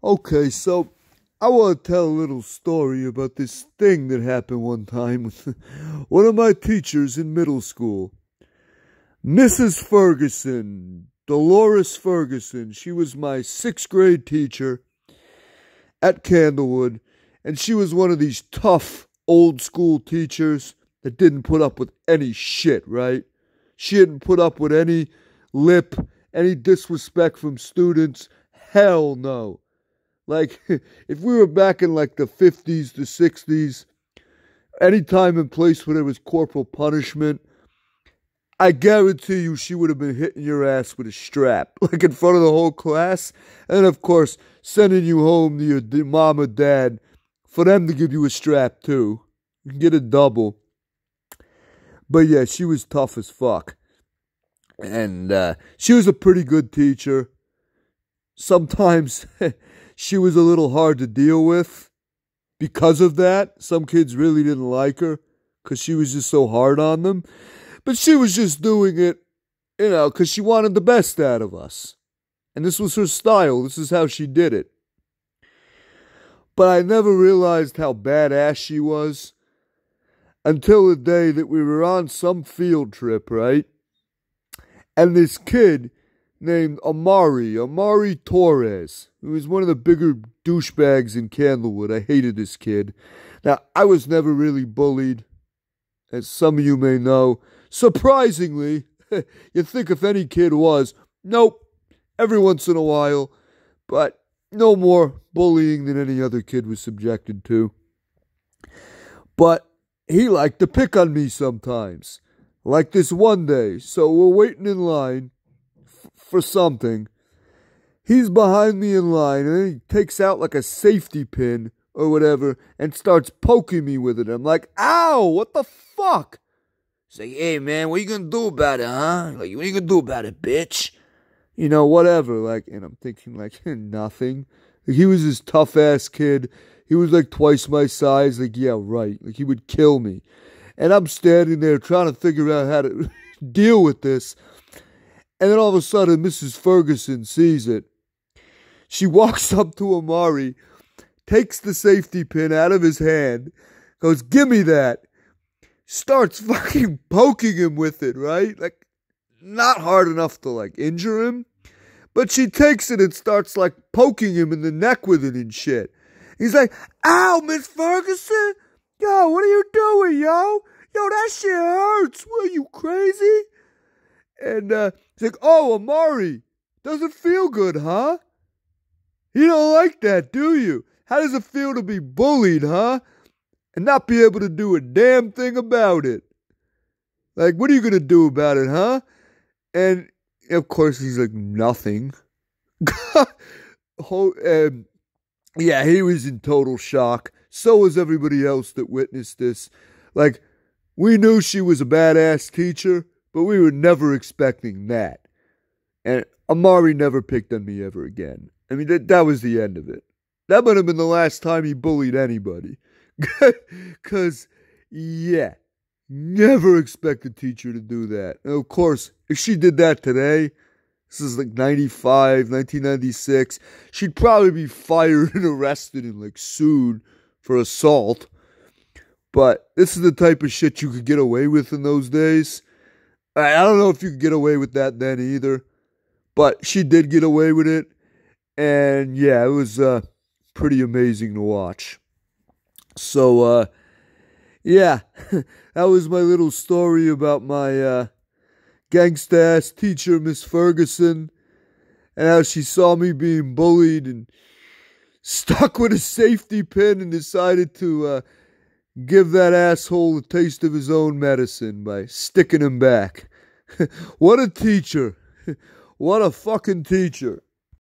Okay, so I want to tell a little story about this thing that happened one time with one of my teachers in middle school. Mrs. Ferguson, Dolores Ferguson. She was my sixth grade teacher at Candlewood, and she was one of these tough old school teachers that didn't put up with any shit, right? She didn't put up with any lip, any disrespect from students. Hell no. Like, if we were back in like the 50s, the 60s, any time and place where there was corporal punishment, I guarantee you she would have been hitting your ass with a strap, like in front of the whole class. And of course, sending you home to your mom or dad for them to give you a strap too. You can get a double. But yeah, she was tough as fuck. And she was a pretty good teacher. Sometimes she was a little hard to deal with because of that. Some kids really didn't like her because she was just so hard on them. But she was just doing it, because she wanted the best out of us. And this was her style. This is how she did it. But I never realized how badass she was until the day that we were on some field trip, right? And this kid named Amari Torres, who was one of the bigger douchebags in Candlewood. I hated this kid. Now, I was never really bullied, as some of you may know. Surprisingly, you'd think if any kid was, nope, every once in a while, but no more bullying than any other kid was subjected to. But he liked to pick on me sometimes, like this one day. So we're waiting in line for something. He's behind me in line, and then he takes out like a safety pin or whatever and starts poking me with it. I'm like, ow, what the fuck? He's like, hey, man, what you gonna do about it, huh? Like, what you gonna do about it, bitch? Whatever. Like, and I'm thinking, like, nothing. Like, he was this tough-ass kid. He was, like, twice my size. Like, yeah, right. Like, he would kill me. And I'm standing there trying to figure out how to deal with this. And then all of a sudden, Mrs. Ferguson sees it. She walks up to Amari, takes the safety pin out of his hand, goes, give me that. Starts fucking poking him with it, right? Like, not hard enough to, like, injure him. But she takes it and starts, like, poking him in the neck with it and shit. He's like, ow, Miss Ferguson? Yo, what are you doing, yo? Yo, that shit hurts. What, are you crazy? And he's like, oh, Amari, doesn't feel good, huh? You don't like that, do you? How does it feel to be bullied, huh? And not be able to do a damn thing about it. Like, what are you going to do about it, huh? And, of course, he's like, nothing. Yeah, he was in total shock. So was everybody else that witnessed this. Like, we knew she was a badass teacher, but we were never expecting that. And Amari never picked on me ever again. I mean, that was the end of it. That might have been the last time he bullied anybody. Because, yeah, never expect a teacher to do that. And of course, if she did that today, this is like 1996, she'd probably be fired and arrested and like sued for assault. But this is the type of shit you could get away with in those days. I don't know if you could get away with that then either. But she did get away with it. And yeah, it was pretty amazing to watch. So, yeah, that was my little story about my gangsta-ass teacher, Miss Ferguson, and how she saw me being bullied and stuck with a safety pin and decided to give that asshole a taste of his own medicine by sticking him back. What a teacher. What a fucking teacher.